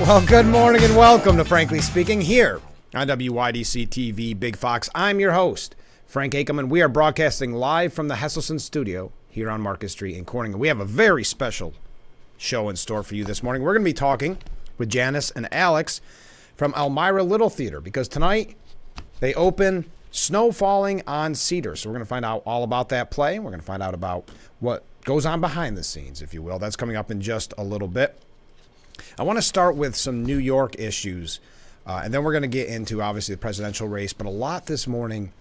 Well, good morning and welcome to Frankly Speaking here on WYDC TV Big Fox. I'm your host, Frank Akelman. We are broadcasting live from the Hesselson studio here on Market Street in Corning. We have a very special show in store for you this morning. We're going to be talking with Janice and Alex from Elmira Little Theater because tonight they open Snow Falling on Cedar. So we're going to find out all about that play. We're going to find out about what goes on behind the scenes, if you will. That's coming up in just a little bit. I want to start with some New York issues, and then we're going to get into, obviously, the presidential race, but a lot this morning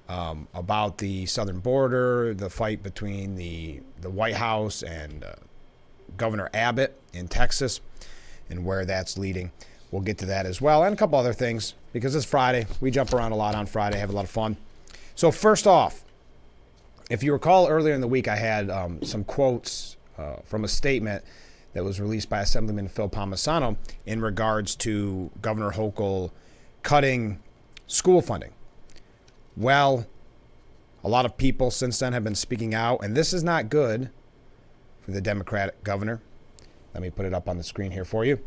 about the southern border, the fight between the White House and Governor Abbott in Texas and where that's leading. We'll get to that as well, and a couple other things, because it's Friday. We jump around a lot on Friday, have a lot of fun. So first off, if you recall earlier in the week, I had some quotes from a statement that was released by Assemblyman Phil Palmisano in regards to Governor Hochul cutting school funding. Well, a lot of people since then have been speaking out, and this is not good for the Democratic governor. Let me put it up on the screen here for you.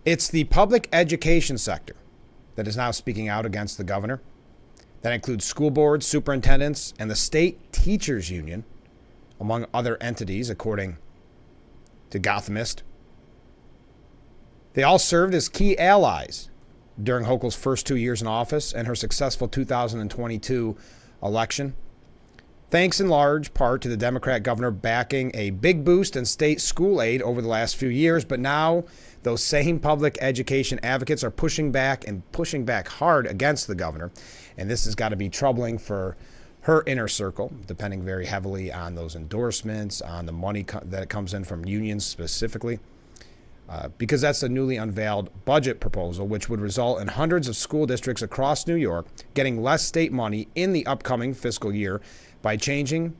It's the public education sector that is now speaking out against the governor. That includes school boards, superintendents, and the state teachers union, among other entities, according to Gothamist. They all served as key allies during Hochul's first 2 years in office and her successful 2022 election, thanks in large part to the Democrat governor backing a big boost in state school aid over the last few years. But now those same public education advocates are pushing back hard against the governor. And this has got to be troubling for her inner circle, depending very heavily on those endorsements, on the money that comes in from unions specifically, because that's a newly unveiled budget proposal, which would result in hundreds of school districts across New York getting less state money in the upcoming fiscal year by changing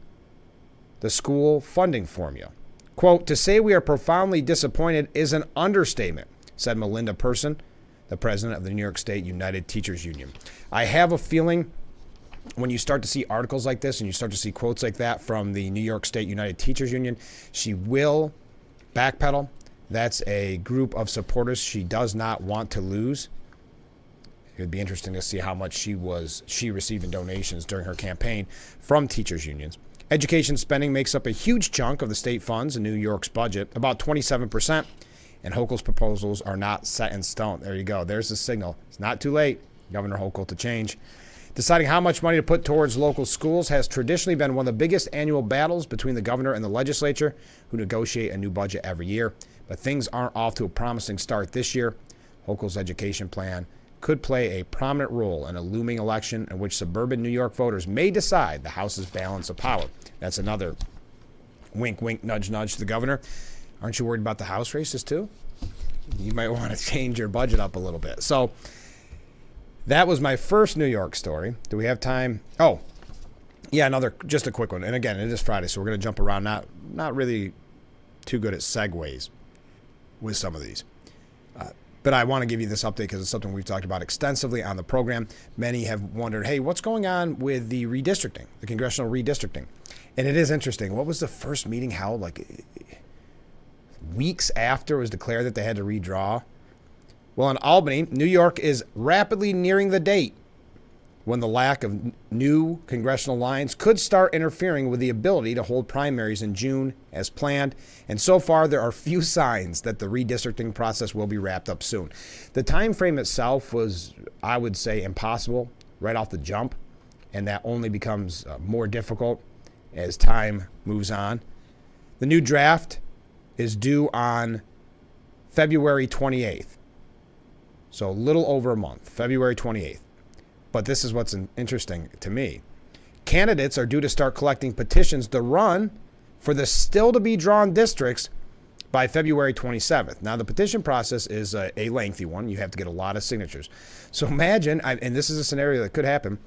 the school funding formula. Quote, "To say we are profoundly disappointed is an understatement," said Melinda Person, the president of the New York State United Teachers Union. I have a feeling when you start to see articles like this and you start to see quotes like that from the New York State United Teachers Union, she will backpedal. That's a group of supporters she does not want to lose. It would be interesting to see how much she received in donations during her campaign from teachers unions. Education spending makes up a huge chunk of the state funds in New York's budget, about 27%, and Hochul's proposals are not set in stone. There you go. There's the signal. It's not too late, Governor Hochul, to change. Deciding how much money to put towards local schools has traditionally been one of the biggest annual battles between the governor and the legislature, who negotiate a new budget every year. But things aren't off to a promising start this year. Hochul's education plan could play a prominent role in a looming election in which suburban New York voters may decide the House's balance of power. That's another wink, wink, nudge, nudge to the governor. Aren't you worried about the House races too? You might want to change your budget up a little bit. So that was my first New York story. Do we have time? Oh, yeah, just a quick one. And again, it is Friday, so we're going to jump around. Not really too good at segues with some of these. But I want to give you this update because it's something we've talked about extensively on the program. Many have wondered, hey, what's going on with the redistricting, the congressional redistricting? And it is interesting. What was the first meeting held? Like weeks after it was declared that they had to redraw? Well, in Albany, New York is rapidly nearing the date when the lack of new congressional lines could start interfering with the ability to hold primaries in June as planned. And so far, there are few signs that the redistricting process will be wrapped up soon. The time frame itself was, I would say, impossible right off the jump, and that only becomes more difficult as time moves on. The new draft is due on February 28th. So a little over a month, February 28th. But this is what's interesting to me. Candidates are due to start collecting petitions to run for the still-to-be-drawn districts by February 27th. Now, the petition process is a lengthy one. You have to get a lot of signatures. So imagine, and this is a scenario that could happen,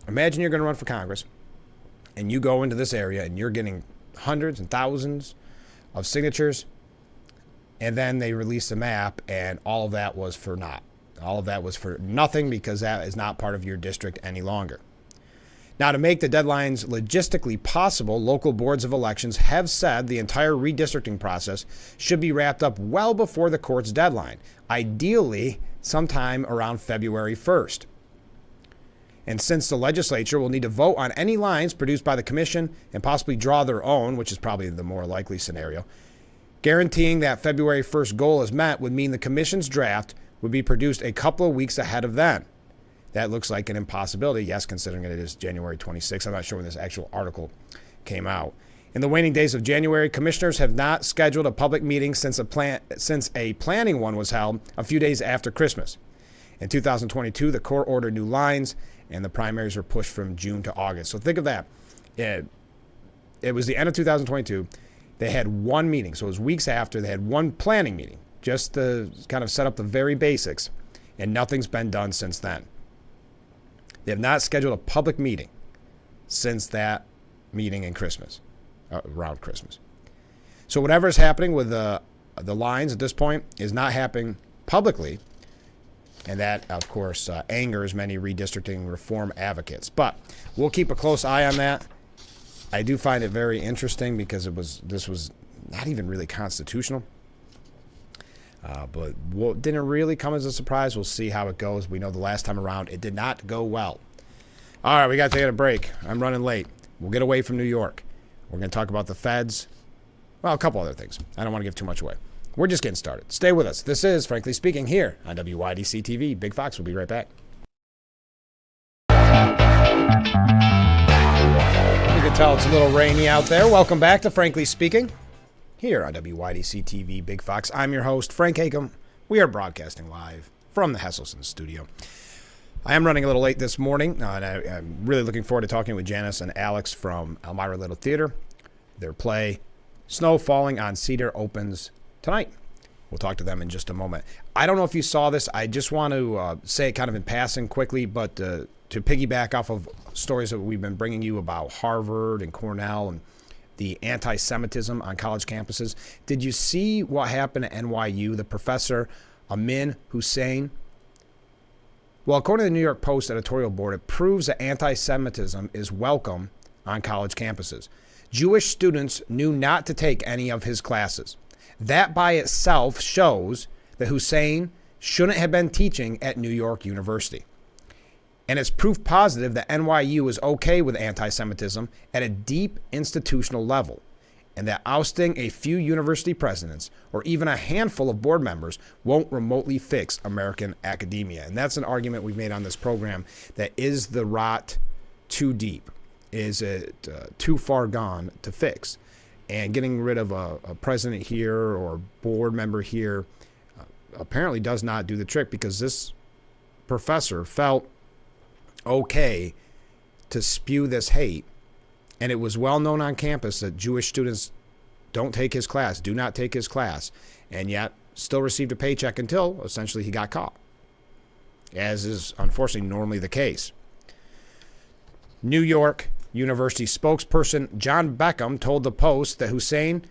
imagine you're going to run for Congress, and you go into this area, and you're getting hundreds and thousands of signatures, and then they release a map, and all of that was for naught. All of that was for nothing because that is not part of your district any longer. Now, to make the deadlines logistically possible, local boards of elections have said the entire redistricting process should be wrapped up well before the court's deadline, ideally sometime around February 1st. And since the legislature will need to vote on any lines produced by the commission and possibly draw their own, which is probably the more likely scenario, guaranteeing that February 1st goal is met would mean the commission's draft would be produced a couple of weeks ahead of then. That looks like an impossibility, yes, considering it is January 26th. I'm not sure when this actual article came out. In the waning days of January, commissioners have not scheduled a public meeting since a planning one was held a few days after Christmas. In 2022, the court ordered new lines, and the primaries were pushed from June to August. So think of that. It was the end of 2022. They had one meeting. So it was weeks after. They had one planning meeting just to kind of set up the very basics, and nothing's been done since then. They have not scheduled a public meeting since that meeting in Christmas, around Christmas. So whatever is happening with the lines at this point is not happening publicly. And that, of course, angers many redistricting reform advocates. But we'll keep a close eye on that. I do find it very interesting because this was not even really constitutional. But what didn't really come as a surprise. We'll see how it goes. We know the last time around it did not go well. All right, we got to take a break. I'm running late. We'll get away from New York. We're going to talk about the feds. Well, a couple other things. I don't want to give too much away. We're just getting started. Stay with us. This is Frankly Speaking here on WYDC TV. Big Fox will be right back. You can tell it's a little rainy out there. Welcome back to Frankly Speaking here on WYDC TV. Big Fox. I'm your host, Frank Hakem. We are broadcasting live from the Hesselson studio. I am running a little late this morning, and I'm really looking forward to talking with Janice and Alex from Elmira Little Theater. Their play, Snow Falling on Cedar, opens tonight. We'll talk to them in just a moment. I don't know if you saw this. I just want to say it kind of in passing quickly, but to piggyback off of stories that we've been bringing you about Harvard and Cornell and the anti-Semitism on college campuses. Did you see what happened at NYU? The professor, Amin Hussein? Well, according to the New York Post editorial board, it proves that anti-Semitism is welcome on college campuses. Jewish students knew not to take any of his classes. That by itself shows that Hussein shouldn't have been teaching at New York University. And it's proof positive that NYU is okay with anti-Semitism at a deep institutional level, and that ousting a few university presidents or even a handful of board members won't remotely fix American academia. And that's an argument we've made on this program, that is the rot too deep? Is it too far gone to fix? And getting rid of a president here or board member here apparently does not do the trick, because this professor felt okay to spew this hate. And it was well known on campus that Jewish students don't take his class, do not take his class, and yet still received a paycheck until essentially he got caught, as is unfortunately normally the case. New York University spokesperson John Beckham told the Post that Hussein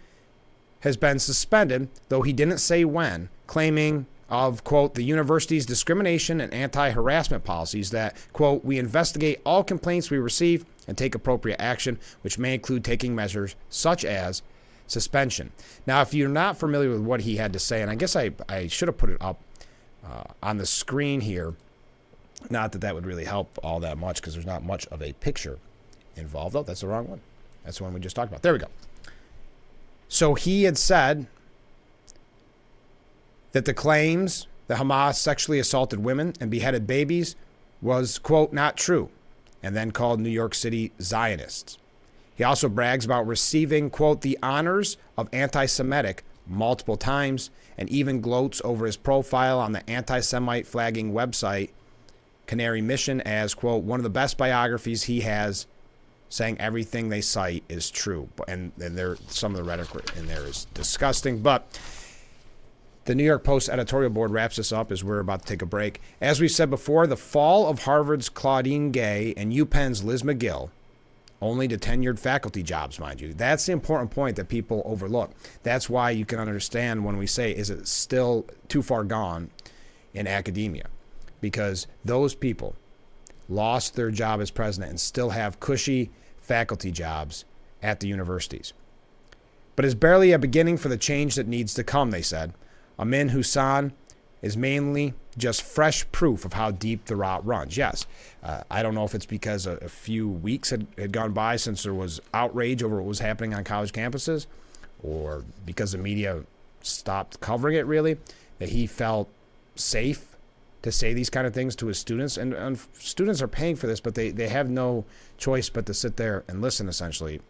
has been suspended, though he didn't say when, claiming of, quote, the university's discrimination and anti-harassment policies that, quote, we investigate all complaints we receive and take appropriate action, which may include taking measures such as suspension. Now, if you're not familiar with what he had to say, and I guess I should have put it up on the screen here, not that that would really help all that much because there's not much of a picture involved. Oh, that's the wrong one. That's the one we just talked about. There we go. So he had said that the claims that Hamas sexually assaulted women and beheaded babies was, quote, not true, and then called New York City Zionists. He also brags about receiving, quote, the honors of anti-Semitic multiple times, and even gloats over his profile on the anti-Semite flagging website Canary Mission as, quote, one of the best biographies he has, saying everything they cite is true. And some of the rhetoric in there is disgusting. But the New York Post editorial board wraps this up as we're about to take a break. As we said before, the fall of Harvard's Claudine Gay and UPenn's Liz McGill, only to tenured faculty jobs, mind you. That's the important point that people overlook. That's why you can understand when we say, is it still too far gone in academia? Because those people lost their job as president and still have cushy faculty jobs at the universities. But it's barely a beginning for the change that needs to come, they said. Amin Hussain is mainly just fresh proof of how deep the rot runs. Yes, I don't know if it's because a few weeks had gone by since there was outrage over what was happening on college campuses, or because the media stopped covering it, really, that he felt safe to say these kind of things to his students. And students are paying for this, but they have no choice but to sit there and listen, essentially.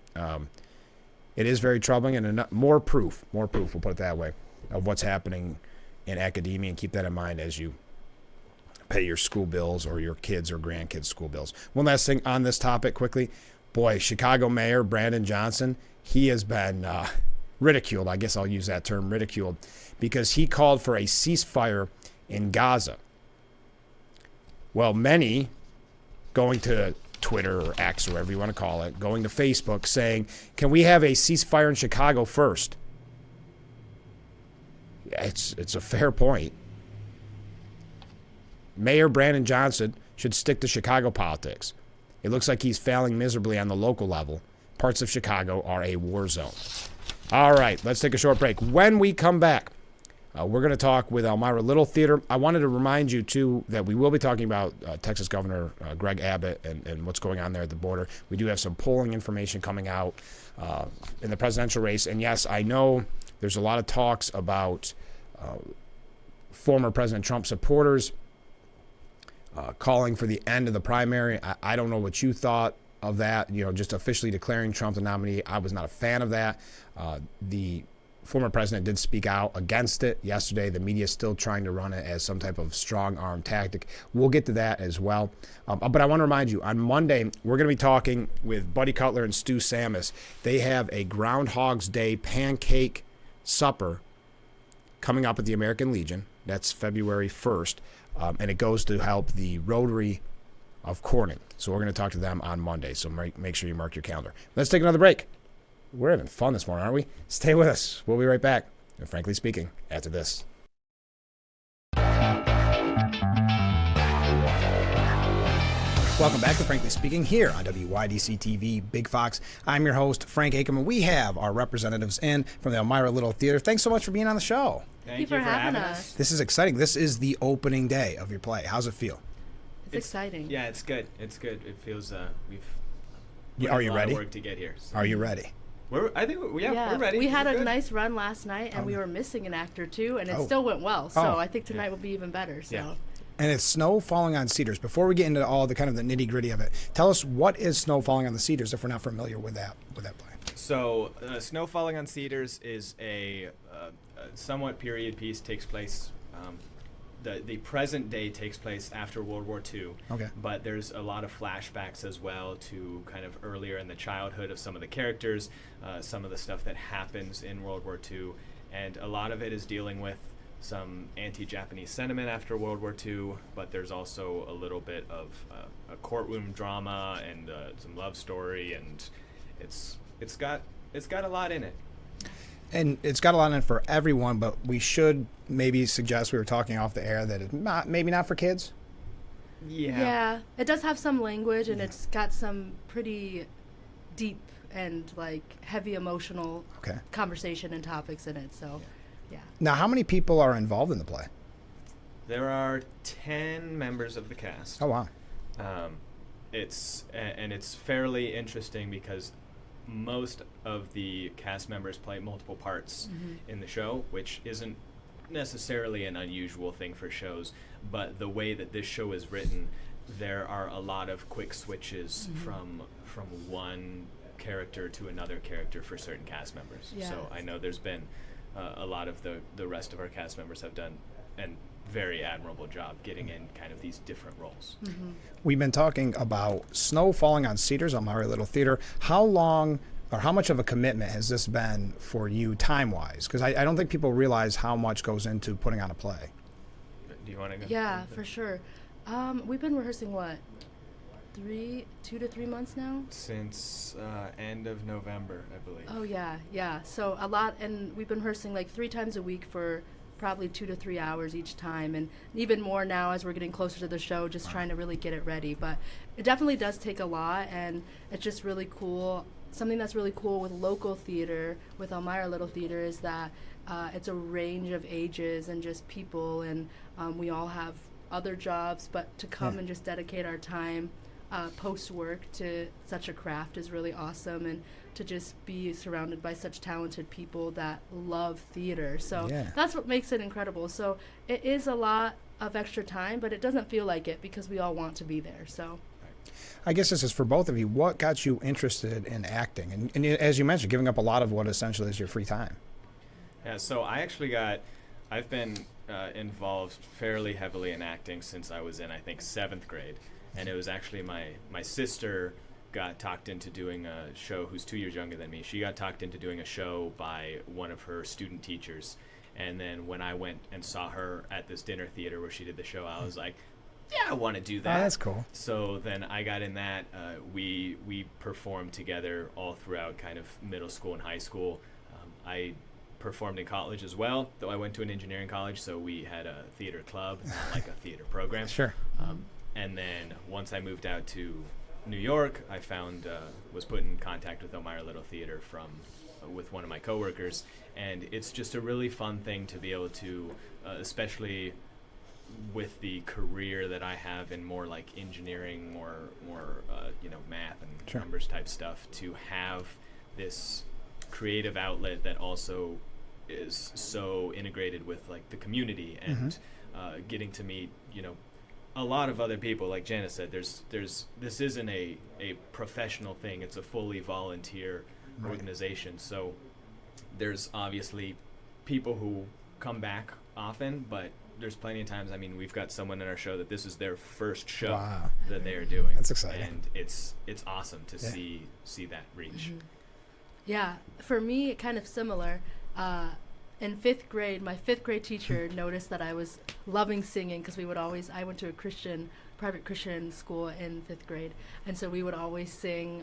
It is very troubling, and more proof, we'll put it that way, of what's happening in academia, and keep that in mind as you pay your school bills or your kids' or grandkids' school bills. One last thing on this topic quickly. Boy, Chicago Mayor Brandon Johnson, he has been ridiculed. I guess I'll use that term, ridiculed, because he called for a ceasefire in Gaza. Well, many going to Twitter or X or whatever you want to call it, going to Facebook saying, can we have a ceasefire in Chicago first? It's a fair point. Mayor Brandon Johnson should stick to Chicago politics. It looks like he's failing miserably on the local level. Parts of Chicago are a war zone. All right, let's take a short break. When we come back, we're going to talk with Elmira Little Theater. I wanted to remind you, too, that we will be talking about Texas Governor Greg Abbott and what's going on there at the border. We do have some polling information coming out in the presidential race. And, yes, I know there's a lot of talks about former President Trump supporters calling for the end of the primary. I don't know what you thought of that, just officially declaring Trump the nominee. I was not a fan of that. The former president did speak out against it yesterday. The media is still trying to run it as some type of strong arm tactic. We'll get to that as well. But I want to remind you, on Monday, we're going to be talking with Buddy Cutler and Stu Sammis. They have a Groundhog's Day pancake supper coming up at the American Legion. That's February 1st. And it goes to help the Rotary of Corning. So we're going to talk to them on Monday. So make sure you mark your calendar. Let's take another break. We're having fun this morning, aren't we? Stay with us. We'll be right back. And frankly speaking, after this. Welcome back to Frankly Speaking here on WYDC TV Big Fox. I'm your host, Frank Ackerman. We have our representatives in from the Elmira Little Theater. Thanks so much for being on the show. Thank you for having us. This is exciting. This is the opening day of your play. How's it feel? It's exciting. Yeah, it's good. It's good. It feels we've Are you ready? Of work to get here. So. Are you ready? We're ready. We had a nice run last night, and we were missing an actor too, and it still went well. So I think tonight will be even better. So. Yeah. And it's Snow Falling on Cedars. Before we get into all the kind of the nitty gritty of it, tell us, what is Snow Falling on the Cedars if we're not familiar with that play? So Snow Falling on Cedars is a somewhat period piece. Takes place. The present day takes place after World War II. Okay. But there's a lot of flashbacks as well to kind of earlier in the childhood of some of the characters, some of the stuff that happens in World War II, and a lot of it is dealing with some anti-Japanese sentiment after World War II, but there's also a little bit of a courtroom drama and some love story, and it's got a lot in it. And it's got a lot in it for everyone, but we should maybe suggest, we were talking off the air, that it's maybe not for kids. Yeah, it does have some language, and it's got some pretty deep and heavy emotional conversation and topics in it. So, yeah. Now, how many people are involved in the play? There are 10 members of the cast. Oh, wow. It's fairly interesting because most of the cast members play multiple parts in the show, which isn't necessarily an unusual thing for shows, but the way that this show is written, there are a lot of quick switches from one character to another character for certain cast members. Yeah. So I know there's been a lot of the rest of our cast members have done an very admirable job getting in kind of these different roles. We've been talking about Snow Falling on Cedars on Elmira Little Theater. How long or how much of a commitment has this been for you time-wise? Because I don't think people realize how much goes into putting on a play. Do you want to go? Yeah, for sure. We've been rehearsing, 2 to 3 months now? Since end of November, I believe. Oh, yeah. So a lot, and we've been rehearsing 3 times a week for probably 2 to 3 hours each time, and even more now as we're getting closer to the show, just trying to really get it ready. But it definitely does take a lot, and it's just really cool. Something that's really cool with local theater, with Elmira Little Theater, is that it's a range of ages and just people, and we all have other jobs, but to come and just dedicate our time post-work to such a craft is really awesome, and to just be surrounded by such talented people that love theater. So that's what makes it incredible. So it is a lot of extra time, but it doesn't feel like it because we all want to be there. So I guess this is for both of you. What got you interested in acting? And as you mentioned, giving up a lot of what essentially is your free time. Yeah, so I've been involved fairly heavily in acting since I was in, I think, 7th grade. And it was actually my sister got talked into doing a show, who's 2 years younger than me. She got talked into doing a show by one of her student teachers. And then when I went and saw her at this dinner theater where she did the show, I was like, yeah, I want to do that. Oh, that's cool. So then I got in that. We performed together all throughout kind of middle school and high school. I performed in college as well, though I went to an engineering college, so we had a theater club, not like a theater program. Sure. And then once I moved out to New York, I was put in contact with Elmira Little Theater with one of my coworkers, and it's just a really fun thing to be able to, especially with the career that I have in more like engineering, more math and numbers type stuff, to have this creative outlet that also is so integrated with like the community and getting to meet a lot of other people. Like Janice said, this isn't a professional thing, it's a fully volunteer organization. So there's obviously people who come back often, but there's plenty of times, I mean, we've got someone in our show that this is their first show that they are doing. That's exciting. And it's awesome to see that reach. Yeah, for me, kind of similar. In 5th grade, my 5th grade teacher noticed that I was loving singing, because I went to a private Christian school in 5th grade, and so we would always sing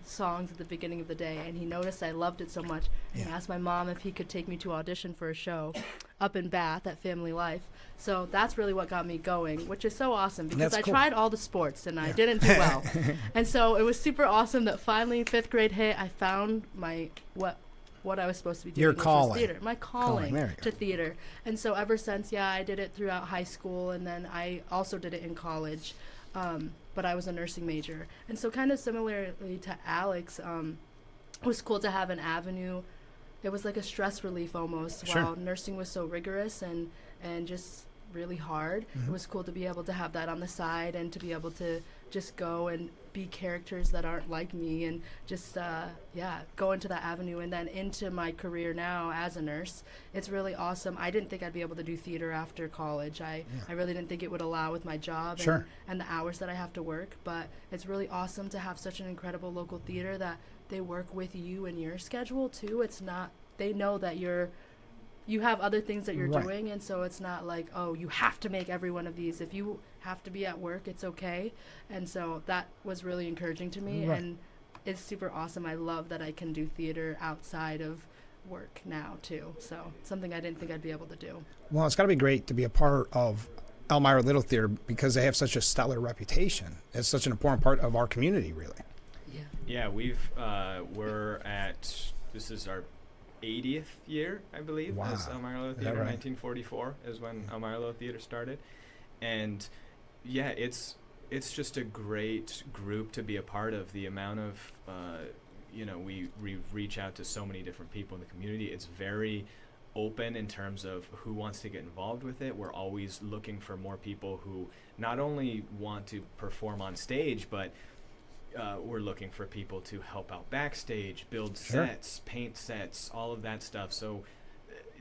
songs at the beginning of the day, and he noticed I loved it so much, and he asked my mom if he could take me to audition for a show up in Bath at Family Life. So that's really what got me going, which is so awesome, because I tried all the sports and I didn't do well. And so it was super awesome that finally 5th grade hit, I found what I was supposed to be doing. Your which calling. was theater. My calling to theater. And so ever since, I did it throughout high school, and then I also did it in college. But I was a nursing major. And so kind of similarly to Alex, it was cool to have an avenue. It was like a stress relief almost. While nursing was so rigorous and just really hard, it was cool to be able to have that on the side and to be able to just go and be characters that aren't like me, and just go into that avenue. And then into my career now as a nurse, it's really awesome. I didn't think I'd be able to do theater after college. I really didn't think it would allow with my job and the hours that I have to work, but it's really awesome to have such an incredible local theater that they work with you and your schedule too. It's not, they know that you have other things that you're doing, and so it's not like, oh, you have to make every one of these. If you have to be at work, it's okay. And so that was really encouraging to me, and it's super awesome. I love that I can do theater outside of work now too. So something I didn't think I'd be able to do. Well, it's got to be great to be a part of Elmira Little Theater, because they have such a stellar reputation. It's such an important part of our community, really. Yeah, this is our 80th year, I believe, as Elmira Little Theater. 1944 is when Elmira Little Theater started. And it's just a great group to be a part of. The amount of we reach out to so many different people in the community. It's very open in terms of who wants to get involved with it. We're always looking for more people who not only want to perform on stage, but we're looking for people to help out backstage, build sets, paint sets, all of that stuff. So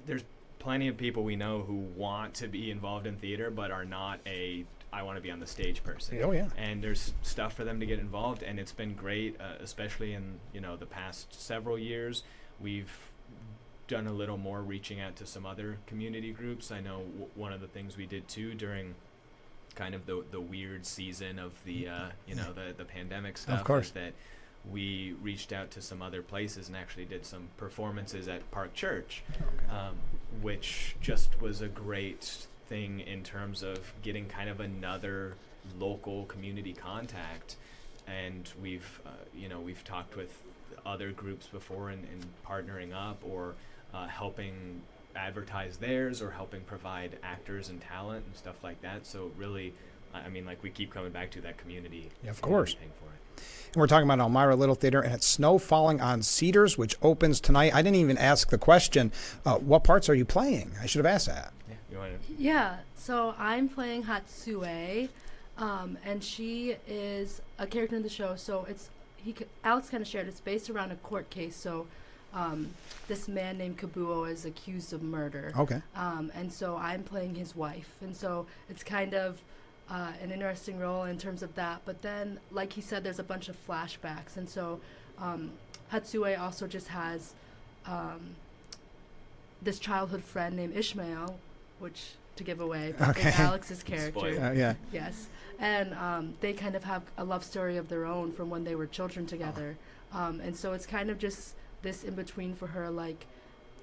there's plenty of people we know who want to be involved in theater but are not I want to be on the stage person. Oh yeah. And there's stuff for them to get involved, and it's been great, especially in the past several years. We've done a little more reaching out to some other community groups. I know one of the things we did too during kind of the weird season of the the pandemic stuff, of course, is that we reached out to some other places and actually did some performances at Park Church. which just was a great thing in terms of getting kind of another local community contact. And we've talked with other groups before and partnering up or helping advertise theirs or helping provide actors and talent and stuff like that. So really, I mean, like we keep coming back to that community. Yeah, of course. Thing for it. And we're talking about Elmira Little Theater, and it's Snow Falling on Cedars, which opens tonight. I didn't even ask the question, what parts are you playing? I should have asked that. Yeah, you want to? Yeah, so I'm playing Hatsue, and she is a character in the show. So Alex kind of shared it's based around a court case. So this man named Kabuo is accused of murder. Okay. And so I'm playing his wife, and so it's kind of an interesting role in terms of that. But then, like he said, there's a bunch of flashbacks, and so Hatsue also just has this childhood friend named Ishmael, which to give away, but is Alex's character. Yeah. Yes, and they kind of have a love story of their own from when they were children together, and so it's kind of just this in between for her, like.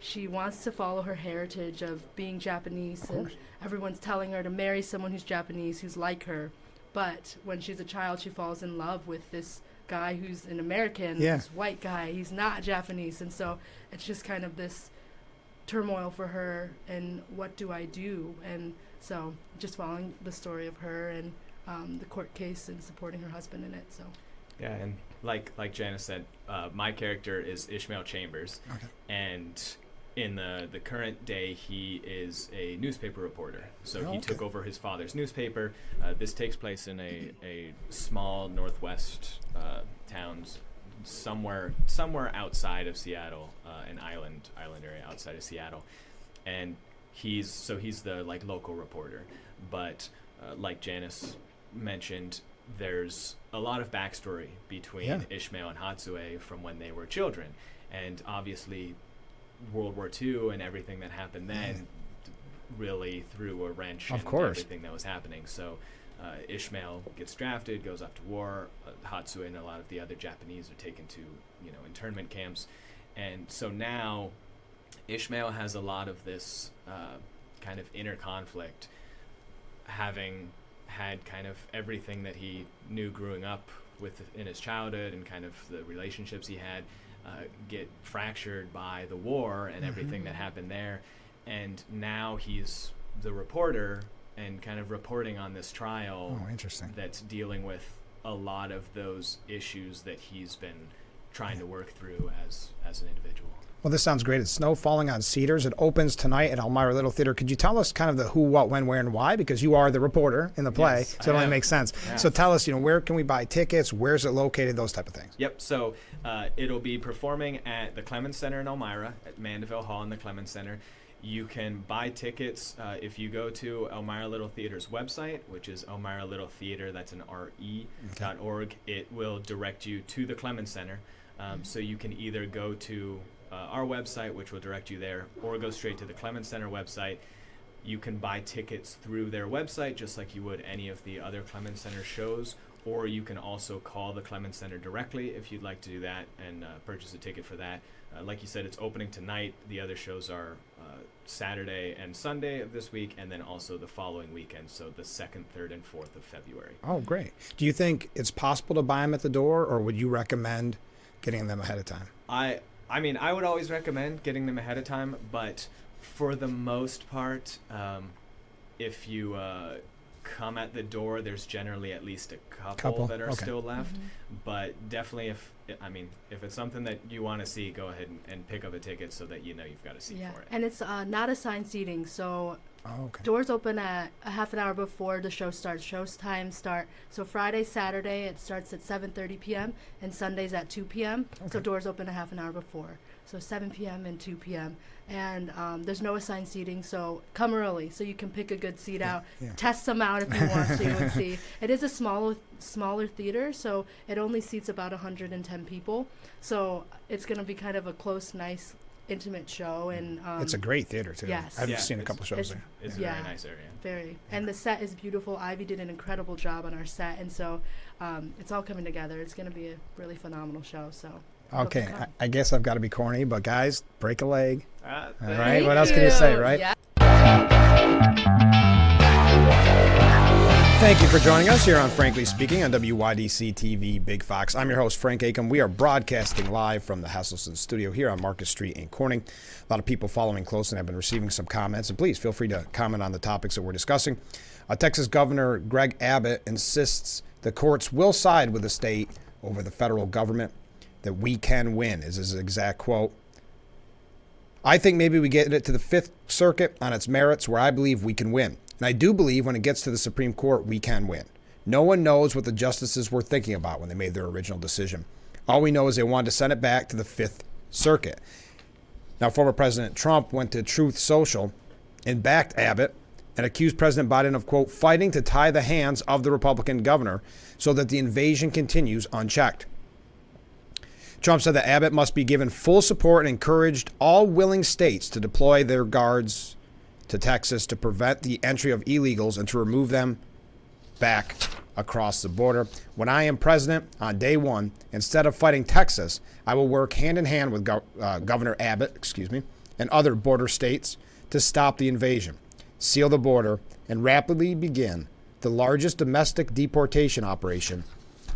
She wants to follow her heritage of being Japanese, and everyone's telling her to marry someone who's Japanese, who's like her. But when she's a child, she falls in love with this guy who's an American, this white guy. He's not Japanese. And so it's just kind of this turmoil for her, and what do I do? And so just following the story of her and the court case and supporting her husband in it. So. Yeah, and like Janice said, my character is Ishmael Chambers, and in the current day, he is a newspaper reporter. So he took over his father's newspaper. This takes place in a small northwest town, somewhere outside of Seattle, an island area outside of Seattle, and he's the like local reporter. But like Janice mentioned, there's a lot of backstory between Ishmael and Hatsue from when they were children, and obviously World War II and everything that happened then really threw a wrench in everything that was happening. So Ishmael gets drafted, goes off to war. Hatsue and a lot of the other Japanese are taken to internment camps, and so now Ishmael has a lot of this kind of inner conflict, having had kind of everything that he knew growing up in his childhood and kind of the relationships he had get fractured by the war and everything that happened there. And now he's the reporter and kind of reporting on this trial that's dealing with a lot of those issues that he's been trying to work through as an individual. Well, this sounds great. It's Snow Falling on Cedars. It opens tonight at Elmira Little Theater. Could you tell us kind of the who, what, when, where, and why? Because you are the reporter in the play, yes, so it only makes sense. Yeah. So tell us, where can we buy tickets? Where's it located? Those type of things. Yep. So it'll be performing at the Clemens Center in Elmira, at Mandeville Hall in the Clemens Center. You can buy tickets if you go to Elmira Little Theater's website, which is Elmira Little Theater, that's an RE.org. It will direct you to the Clemens Center. So you can either go to our website, which will direct you there, or go straight to the Clemens Center website. You can buy tickets through their website, just like you would any of the other Clemens Center shows, or you can also call the Clemens Center directly if you'd like to do that and purchase a ticket for that. Like you said, it's opening tonight. The other shows are Saturday and Sunday of this week, and then also the following weekend, so the 2nd, 3rd, and 4th of February. Oh, great. Do you think it's possible to buy them at the door, or would you recommend getting them ahead of time? I mean, I would always recommend getting them ahead of time, but for the most part, if you come at the door, there's generally at least a couple that are still left. But definitely, if it's something that you want to see, go ahead and pick up a ticket so that you've got a seat for it. And it's not assigned seating, so doors open at a half an hour before the show starts. Show's times start, so Friday, Saturday, it starts at 7:30 p.m. and Sundays at 2 p.m. So doors open a half an hour before. So 7 p.m. and 2 p.m. And there's no assigned seating, so come early so you can pick a good seat out. Test them out if you want to and see. It is a smaller theater, so it only seats about 110 people. So it's going to be kind of a close, nice, intimate show. And it's a great theater, too. Yes. I've seen a couple shows there. It's a very nice area. Very. And the set is beautiful. Ivy did an incredible job on our set, and so it's all coming together. It's going to be a really phenomenal show, so... Okay, I guess I've got to be corny, but guys, break a leg. All right. What else can you say, right? Yeah. Thank you for joining us here on Frankly Speaking on WYDC TV Big Fox. I'm your host, Frank Acom. We are broadcasting live from the Hesselson studio here on Market Street in Corning. A lot of people following close and have been receiving some comments. And please feel free to comment on the topics that we're discussing. Texas Governor Greg Abbott insists the courts will side with the state over the federal government, that we can win, is his exact quote. I think maybe we get it to the Fifth Circuit on its merits, where I believe we can win. And I do believe when it gets to the Supreme Court, we can win. No one knows what the justices were thinking about when they made their original decision. All we know is they wanted to send it back to the Fifth Circuit. Now, former President Trump went to Truth Social and backed Abbott and accused President Biden of, quote, fighting to tie the hands of the Republican governor so that the invasion continues unchecked. Trump said that Abbott must be given full support and encouraged all willing states to deploy their guards to Texas to prevent the entry of illegals and to remove them back across the border. When I am president on day one, instead of fighting Texas, I will work hand in hand with Governor Abbott, and other border states to stop the invasion, seal the border, and rapidly begin the largest domestic deportation operation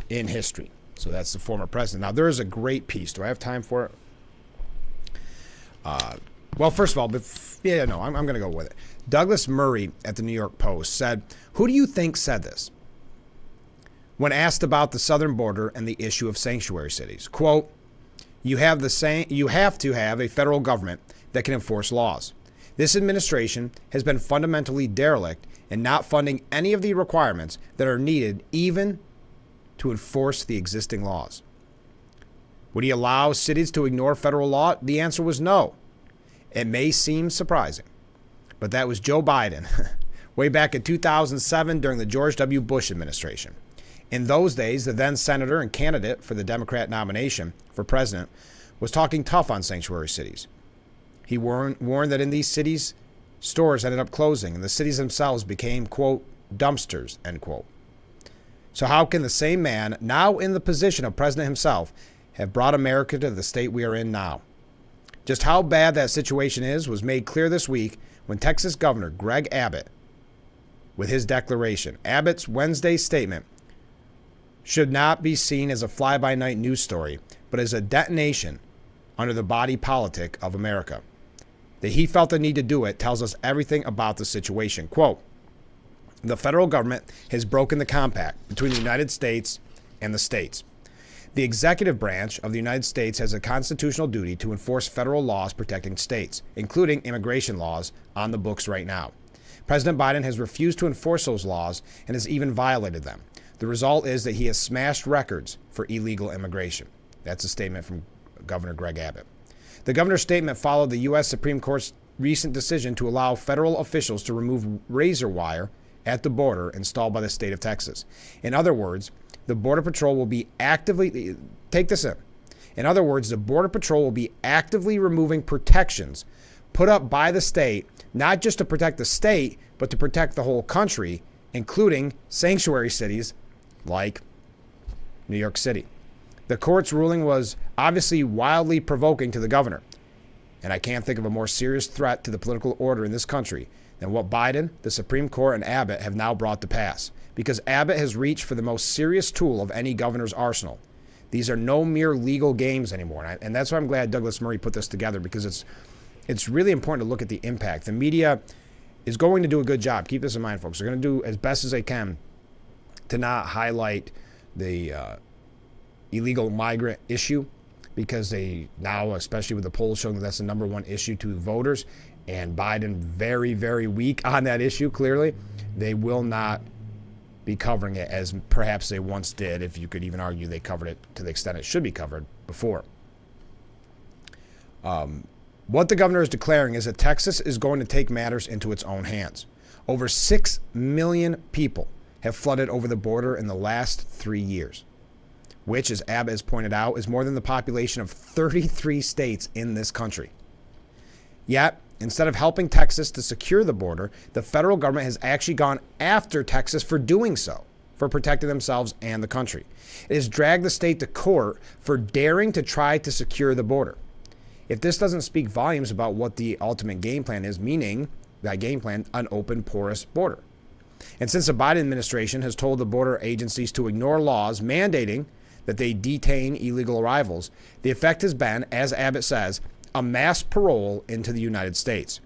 in history. So that's the former president. Now, there is a great piece. Do I have time for it? Well, first of all, I'm going to go with it. Douglas Murray at the New York Post said, who do you think said this? When asked about the southern border and the issue of sanctuary cities, quote, you have to have a federal government that can enforce laws. This administration has been fundamentally derelict in not funding any of the requirements that are needed even to enforce the existing laws. Would he allow cities to ignore federal law? The answer was no. It may seem surprising, but that was Joe Biden way back in 2007 during the George W. Bush administration. In those days, the then senator and candidate for the Democrat nomination for president was talking tough on sanctuary cities. He warned that in these cities, stores ended up closing and the cities themselves became, quote, dumpsters, end quote. So how can the same man, now in the position of president himself, have brought America to the state we are in now? Just how bad that situation is was made clear this week when Texas Governor Greg Abbott, with his declaration. Abbott's Wednesday statement should not be seen as a fly-by-night news story, but as a detonation under the body politic of America. That he felt the need to do it tells us everything about the situation. Quote, the federal government has broken the compact between the United States and the states. The executive branch of the United States has a constitutional duty to enforce federal laws protecting states, including immigration laws on the books right now. President Biden has refused to enforce those laws and has even violated them. The result is that he has smashed records for illegal immigration. That's a statement from Governor Greg Abbott. The governor's statement followed the U.S. Supreme Court's recent decision to allow federal officials to remove razor wire at the border installed by the state of Texas. In other words, the Border Patrol will be actively, take this in. In other words, the Border Patrol will be actively removing protections put up by the state, not just to protect the state, but to protect the whole country, including sanctuary cities like New York City. The court's ruling was obviously wildly provoking to the governor, and I can't think of a more serious threat to the political order in this country than what Biden, the Supreme Court, and Abbott have now brought to pass, because Abbott has reached for the most serious tool of any governor's arsenal. These are no mere legal games anymore, and that's why I'm glad Douglas Murray put this together, because it's really important to look at the impact. The media is going to do a good job. Keep this in mind, folks. They're going to do as best as they can to not highlight the illegal migrant issue, because they now, especially with the polls showing that that's the number one issue to voters, and Biden very, very weak on that issue, clearly, they will not be covering it as perhaps they once did, if you could even argue they covered it to the extent it should be covered before. What the governor is declaring is that Texas is going to take matters into its own hands. Over 6 million people have flooded over the border in the last 3 years, which, as Abbott has pointed out, is more than the population of 33 states in this country. Yet, instead of helping Texas to secure the border, the federal government has actually gone after Texas for doing so, for protecting themselves and the country. It has dragged the state to court for daring to try to secure the border. if this doesn't speak volumes about what the ultimate game plan is, meaning that game plan, an open, porous border. And since the Biden administration has told the border agencies to ignore laws mandating that they detain illegal arrivals, the effect has been, as Abbott says, a mass parole into the United States.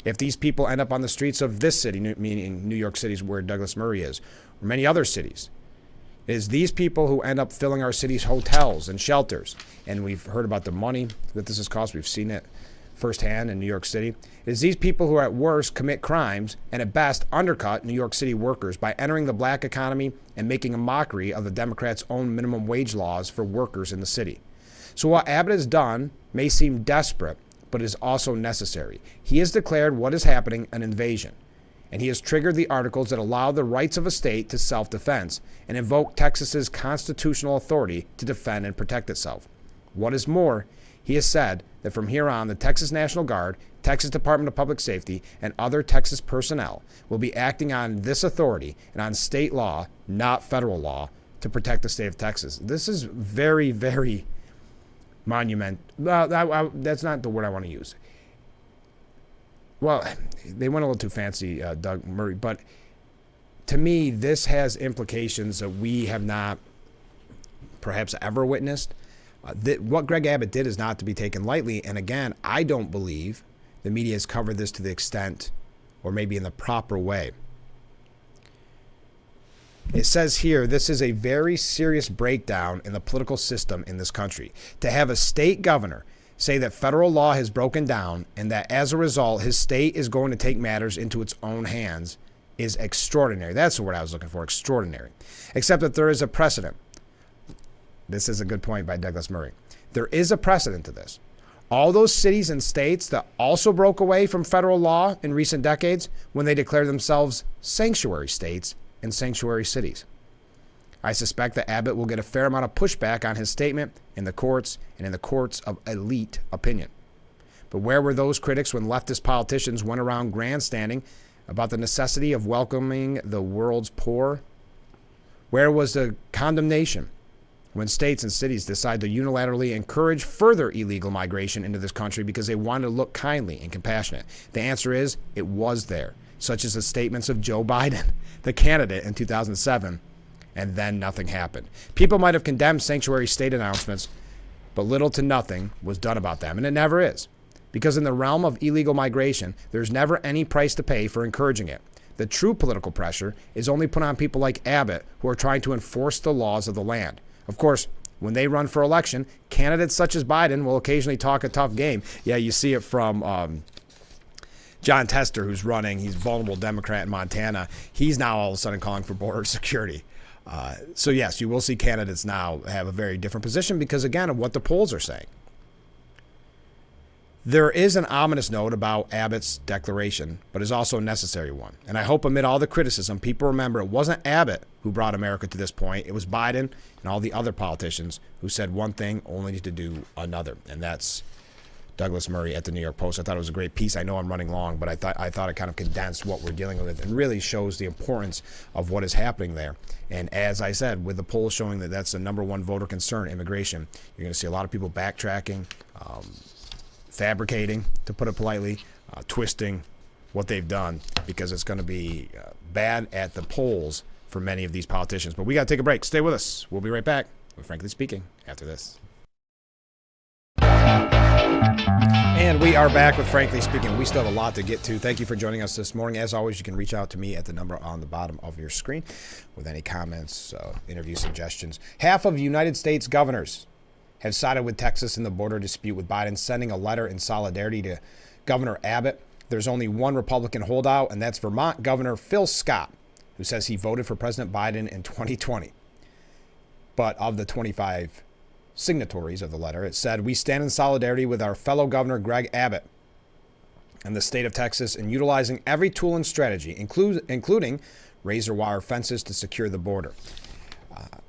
If these people end up on the streets of this city, meaning New York City is where Douglas Murray is, or many other cities, it is these people who end up filling our city's hotels and shelters. And we've heard about the money that this has cost. We've seen it firsthand in New York City. It is these people who at worst commit crimes and at best undercut New York City workers by entering the black economy and making a mockery of the Democrats' own minimum wage laws for workers in the city. So what Abbott has done may seem desperate, but is also necessary. He has declared what is happening an invasion, and he has triggered the articles that allow the rights of a state to self-defense and invoke Texas's constitutional authority to defend and protect itself. What is more, he has said that from here on, the Texas National Guard, Texas Department of Public Safety, and other Texas personnel will be acting on this authority and on state law, not federal law, to protect the state of Texas. This is very, very monumental. Well, that's not the word I want to use. Well, they went a little too fancy, Doug Murray, but to me, this has implications that we have not perhaps ever witnessed. What Greg Abbott did is not to be taken lightly. And again, I don't believe the media has covered this to the extent or maybe in the proper way. It says here, this is a very serious breakdown in the political system in this country. To have a state governor say that federal law has broken down and that as a result, his state is going to take matters into its own hands is extraordinary. That's the word I was looking for, extraordinary. Except that there is a precedent. This is a good point by Douglas Murray. There is a precedent to this. All those cities and states that also broke away from federal law in recent decades when they declared themselves sanctuary states and sanctuary cities. I suspect that Abbott will get a fair amount of pushback on his statement in the courts and in the courts of elite opinion. But where were those critics when leftist politicians went around grandstanding about the necessity of welcoming the world's poor? Where was the condemnation when states and cities decide to unilaterally encourage further illegal migration into this country because they wanted to look kindly and compassionate? The answer is it was there, such as the statements of Joe Biden, the candidate in 2007, and then nothing happened. People might have condemned sanctuary state announcements, but little to nothing was done about them, and it never is. Because in the realm of illegal migration, there's never any price to pay for encouraging it. The true political pressure is only put on people like Abbott who are trying to enforce the laws of the land. Of course, when they run for election, candidates such as Biden will occasionally talk a tough game. Yeah, you see it from John Tester, who's running. He's a vulnerable Democrat in Montana. He's now all of a sudden calling for border security. So yes, you will see candidates now have a very different position because, again, of what the polls are saying. There is an ominous note about Abbott's declaration, but is also a necessary one. And I hope amid all the criticism, people remember it wasn't Abbott who brought America to this point. It was Biden and all the other politicians who said one thing only to do another. And that's Douglas Murray at the New York Post. I thought it was a great piece. I know I'm running long, but I thought it kind of condensed what we're dealing with and really shows the importance of what is happening there. And as I said, with the polls showing that that's the number one voter concern, immigration, you're going to see a lot of people backtracking, fabricating, to put it politely, twisting what they've done because it's going to be bad at the polls for many of these politicians. But we got to take a break. Stay with us. We'll be right back with Frankly Speaking after this. And we are back with Frankly Speaking. We still have a lot to get to. Thank you for joining us this morning. As always, you can reach out to me at the number on the bottom of your screen with any comments, interview suggestions. Half of United States governors have sided with Texas in the border dispute with Biden, sending a letter in solidarity to Governor Abbott. There's only one Republican holdout, and that's Vermont Governor Phil Scott, who says he voted for President Biden in 2020. But of the 25 signatories of the letter, it said, "We stand in solidarity with our fellow Governor Greg Abbott and the state of Texas in utilizing every tool and strategy, including razor wire fences to secure the border."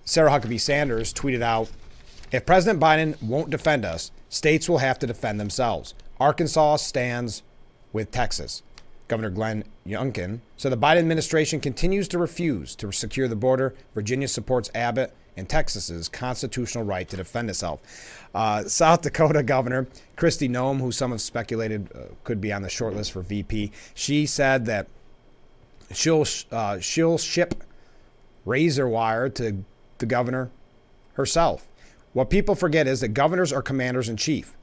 Sarah Huckabee Sanders tweeted out, "If President Biden won't defend us, states will have to defend themselves. Arkansas stands with Texas." Governor Glenn Youngkin said the Biden administration continues to refuse to secure the border. Virginia supports Abbott and Texas's constitutional right to defend itself. South Dakota Governor Kristi Noem, who some have speculated could be on the short list for VP, she said that she'll ship razor wire to the governor herself. What people forget is that governors are commanders in chief.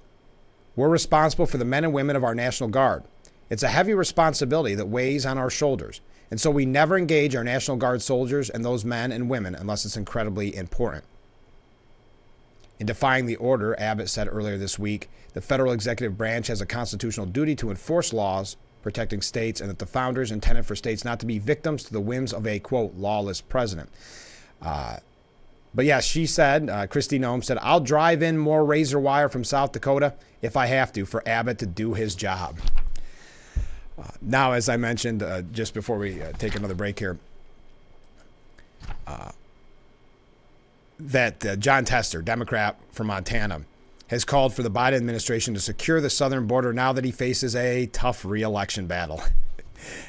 We're responsible for the men and women of our National Guard. It's a heavy responsibility that weighs on our shoulders. And so we never engage our National Guard soldiers and those men and women unless it's incredibly important. In defying the order, Abbott said earlier this week, the federal executive branch has a constitutional duty to enforce laws protecting states, and that the founders intended for states not to be victims to the whims of a, quote, lawless president. But yeah, she said, Kristi Noem said, I'll drive in more razor wire from South Dakota if I have to for Abbott to do his job. Now, as I mentioned just before we take another break here, that John Tester, Democrat from Montana, has called for the Biden administration to secure the southern border now that he faces a tough re-election battle.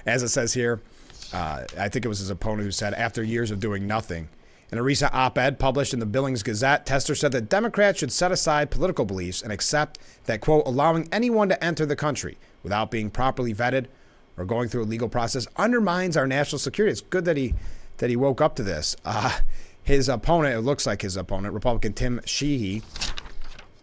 As it says here, I think it was his opponent who said, after years of doing nothing. In a recent op-ed published in the Billings Gazette, Tester said that Democrats should set aside political beliefs and accept that, quote, allowing anyone to enter the country without being properly vetted or going through a legal process undermines our national security. It's good that he woke up to this. His opponent, it looks like his opponent, Republican Tim Sheehy,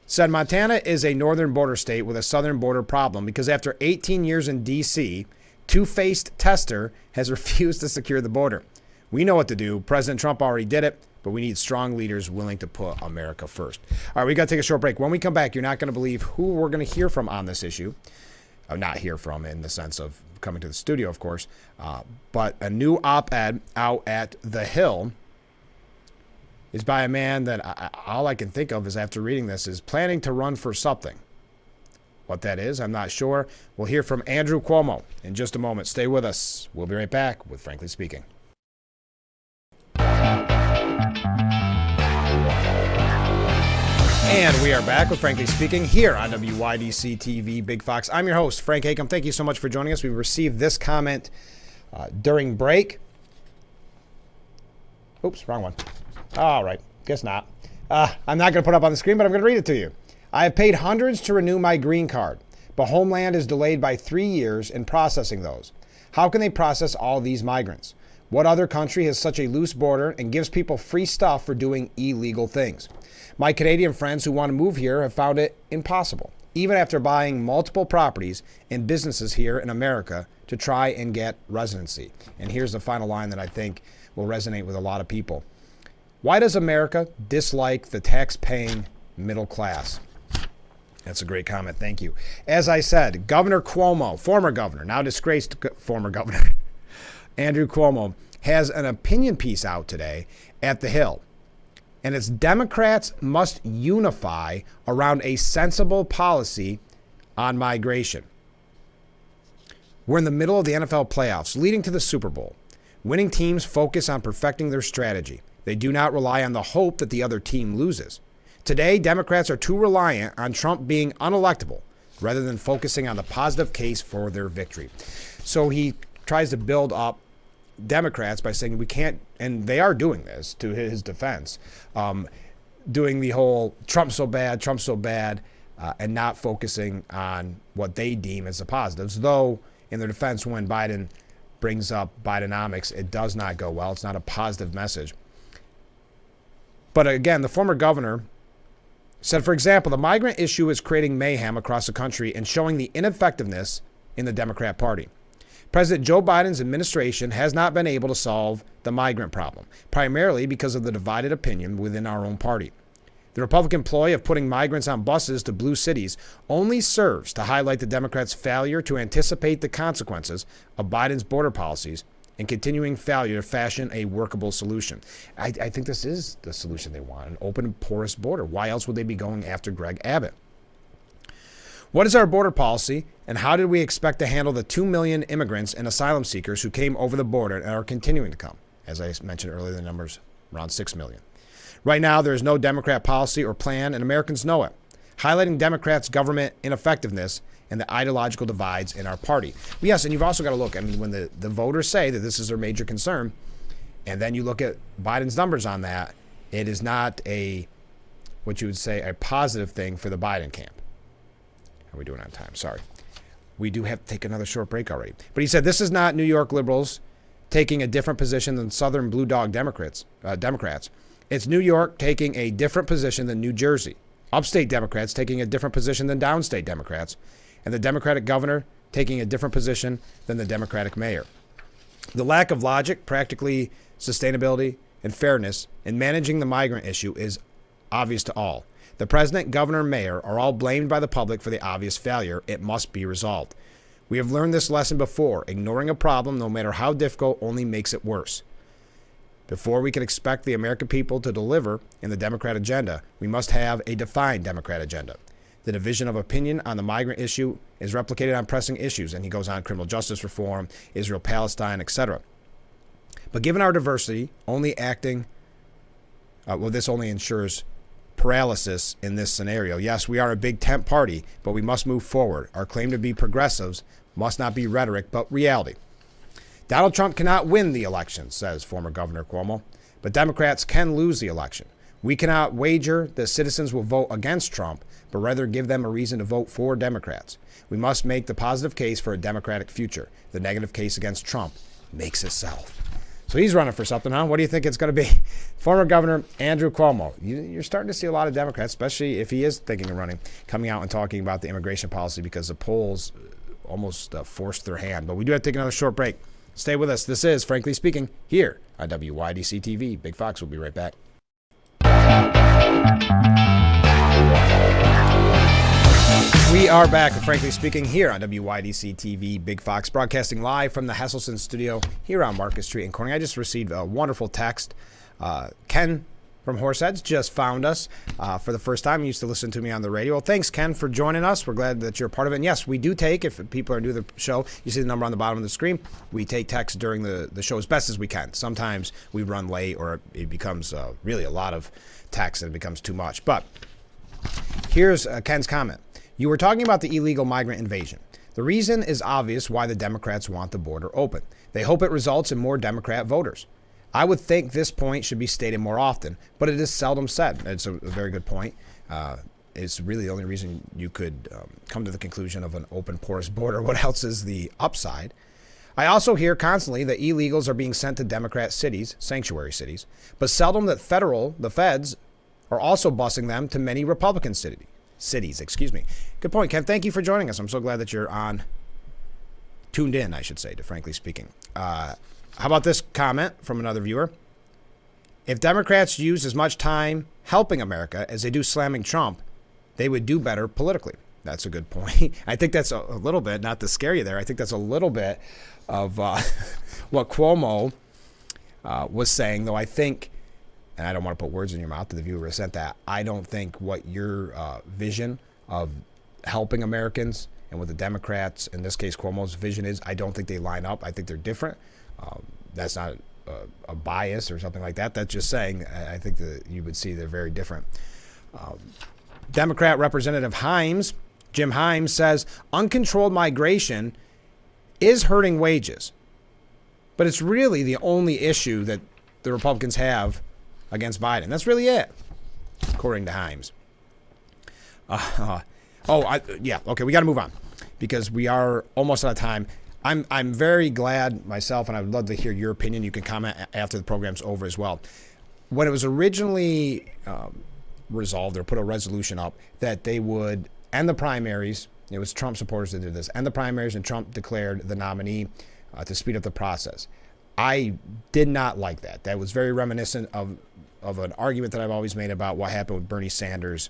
said Montana is a northern border state with a southern border problem because after 18 years in D.C., two-faced Tester has refused to secure the border. We know what to do. President Trump already did it, but we need strong leaders willing to put America first. All right, we got to take a short break. When we come back, you're not going to believe who we're going to hear from on this issue. Not hear from in the sense of coming to the studio, of course, but a new op-ed out at The Hill is by a man that all I can think of is after reading this is planning to run for something. What that is, I'm not sure. We'll hear from Andrew Cuomo in just a moment. Stay with us. We'll be right back with Frankly Speaking. And we are back with Frankly Speaking here on WYDC TV Big Fox. I'm your host, Frank Acom. Thank you so much for joining us. We received this comment during break. Oops, wrong one. All right, guess not. I'm not going to put it up on the screen, but I'm going to read it to you. I have paid hundreds to renew my green card, but Homeland is delayed by 3 years in processing those. How can they process all these migrants? What other country has such a loose border and gives people free stuff for doing illegal things? My Canadian friends who want to move here have found it impossible, even after buying multiple properties and businesses here in America to try and get residency. And here's the final line that I think will resonate with a lot of people. Why does America dislike the tax-paying middle class? That's a great comment. Thank you. As I said, Governor Cuomo, former governor, now disgraced former governor, Andrew Cuomo, has an opinion piece out today at The Hill. And it's Democrats must unify around a sensible policy on migration. We're in the middle of the NFL playoffs, leading to the Super Bowl. Winning teams focus on perfecting their strategy. They do not rely on the hope that the other team loses. Today, Democrats are too reliant on Trump being unelectable rather than focusing on the positive case for their victory. So he tries to build up Democrats by saying we can't, and they are doing this to his defense, doing the whole Trump's so bad, and not focusing on what they deem as the positives. Though, in their defense, when Biden brings up Bidenomics, it does not go well. It's not a positive message. But again, the former governor said, for example, the migrant issue is creating mayhem across the country and showing the ineffectiveness in the Democrat Party. President Joe Biden's administration has not been able to solve the migrant problem, primarily because of the divided opinion within our own party. The Republican ploy of putting migrants on buses to blue cities only serves to highlight the Democrats' failure to anticipate the consequences of Biden's border policies and continuing failure to fashion a workable solution. I think this is the solution they want, an open and porous border. Why else would they be going after Greg Abbott? What is our border policy, and how did we expect to handle the 2 million immigrants and asylum seekers who came over the border and are continuing to come? As I mentioned earlier, the number's around 6 million. Right now, there is no Democrat policy or plan, and Americans know it, highlighting Democrats' government ineffectiveness and the ideological divides in our party. But yes, and you've also got to look, I mean, when the voters say that this is their major concern, and then you look at Biden's numbers on that, it is not what you would say, a positive thing for the Biden camp. How are we doing on time? Sorry. We do have to take another short break already. But he said this is not New York liberals taking a different position than Southern blue dog Democrats. It's New York taking a different position than New Jersey. Upstate Democrats taking a different position than downstate Democrats. And the Democratic governor taking a different position than the Democratic mayor. The lack of logic, practically sustainability, and fairness in managing the migrant issue is obvious to all. The president, governor, and mayor are all blamed by the public for the obvious failure. It must be resolved. We have learned this lesson before. Ignoring a problem, no matter how difficult, only makes it worse. Before we can expect the American people to deliver in the Democrat agenda, we must have a defined Democrat agenda. The division of opinion on the migrant issue is replicated on pressing issues, and he goes on criminal justice reform, Israel-Palestine, etc. But given our diversity, this only ensures paralysis in this scenario. Yes, we are a big tent party, but we must move forward. Our claim to be progressives must not be rhetoric, but reality. Donald Trump cannot win the election, says former Governor Cuomo, but Democrats can lose the election. We cannot wager that citizens will vote against Trump, but rather give them a reason to vote for Democrats. We must make the positive case for a Democratic future. The negative case against Trump makes itself. So he's running for something, huh? What do you think it's going to be? Former Governor Andrew Cuomo. You're starting to see a lot of Democrats, especially if he is thinking of running, coming out and talking about the immigration policy because the polls almost forced their hand. But we do have to take another short break. Stay with us. This is Frankly Speaking here on WYDC TV. Big Fox will be right back. We are back, frankly speaking, here on WYDC TV, Big Fox, broadcasting live from the Hesselson studio here on Market Street in Corning. I just received a wonderful text. Ken from Horseheads just found us for the first time. He used to listen to me on the radio. Well, thanks, Ken, for joining us. We're glad that you're a part of it. And yes, we do take, if people are new to the show, you see the number on the bottom of the screen. We take texts during the show as best as we can. Sometimes we run late or it becomes really a lot of text and it becomes too much. But here's Ken's comment. You were talking about the illegal migrant invasion. The reason is obvious why the Democrats want the border open. They hope it results in more Democrat voters. I would think this point should be stated more often, but it is seldom said. It's a very good point. It's really the only reason you could come to the conclusion of an open, porous border. What else is the upside? I also hear constantly that illegals are being sent to Democrat cities, sanctuary cities, but seldom that the feds, are also busing them to many Republican cities. Good point, Ken. Thank you for joining us. I'm so glad that you're tuned in, I should say, to Frankly Speaking. How about this comment from another viewer? If Democrats used as much time helping America as they do slamming Trump, they would do better politically. That's a good point. I think that's a little bit, not to scare you there, I think that's a little bit of what Cuomo was saying, though I think, and I don't want to put words in your mouth to the viewer who sent that, I don't think what your vision of helping Americans and what the Democrats, in this case Cuomo's vision is, I don't think they line up. I think they're different. That's not a bias or something like that. That's just saying I think that you would see they're very different. Democrat Representative Jim Himes, says uncontrolled migration is hurting wages, but it's really the only issue that the Republicans have against Biden. That's really it, according to Himes. Okay, we got to move on because we are almost out of time. I'm very glad myself, and I would love to hear your opinion. You can comment after the program's over as well. When it was originally resolved or put a resolution up that they would end the primaries, it was Trump supporters that did this, end the primaries, and Trump declared the nominee to speed up the process. I did not like that. That was very reminiscent of an argument that I've always made about what happened with Bernie Sanders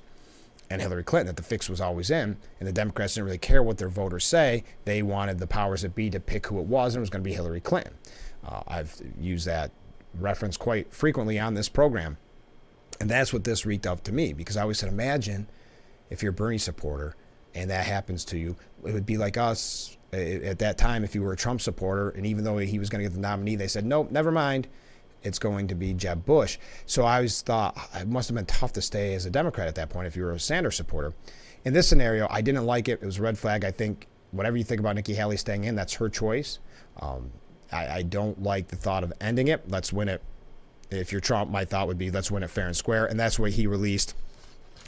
and Hillary Clinton, that the fix was always in, and the Democrats didn't really care what their voters say. They wanted the powers that be to pick who it was, and it was going to be Hillary Clinton. I've used that reference quite frequently on this program, and that's what this reeked of to me, because I always said, imagine if you're a Bernie supporter and that happens to you. It would be like us at that time if you were a Trump supporter, and even though he was going to get the nominee, they said, nope, never mind. It's going to be Jeb Bush. So I always thought it must have been tough to stay as a Democrat at that point if you were a Sanders supporter. In this scenario, I didn't like it. It was a red flag. I think whatever you think about Nikki Haley staying in, that's her choice. I don't like the thought of ending it. Let's win it if you're Trump, my thought would be let's win it fair and square. And that's what he released.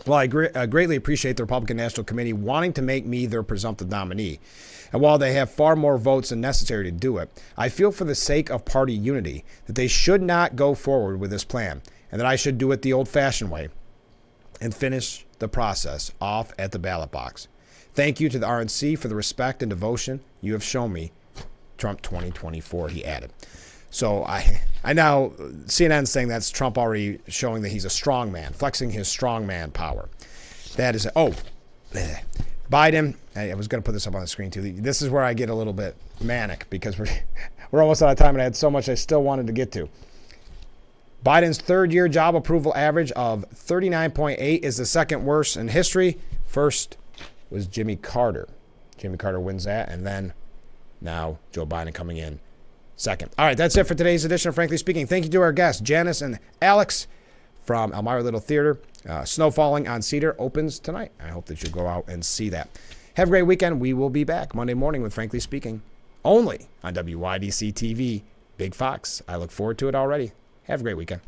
Well, I greatly appreciate the Republican National Committee wanting to make me their presumptive nominee. And while they have far more votes than necessary to do it, I feel for the sake of party unity that they should not go forward with this plan and that I should do it the old-fashioned way and finish the process off at the ballot box. Thank you to the RNC for the respect and devotion you have shown me. Trump 2024, he added. So I now, CNN's saying that's Trump already showing that he's a strong man, flexing his strong man power. That is, Biden, I was going to put this up on the screen too. This is where I get a little bit manic because we're almost out of time and I had so much I still wanted to get to. Biden's third-year job approval average of 39.8 is the second worst in history. First was Jimmy Carter. Jimmy Carter wins that, and then now Joe Biden coming in second. All right, that's it for today's edition of Frankly Speaking. Thank you to our guests, Janice and Alex from Elmira Little Theater. Snow Falling on Cedar opens tonight. I hope that you go out and see that. Have a great weekend. We will be back Monday morning with Frankly Speaking, only on WYDC TV, Big Fox. I look forward to it already. Have a great weekend.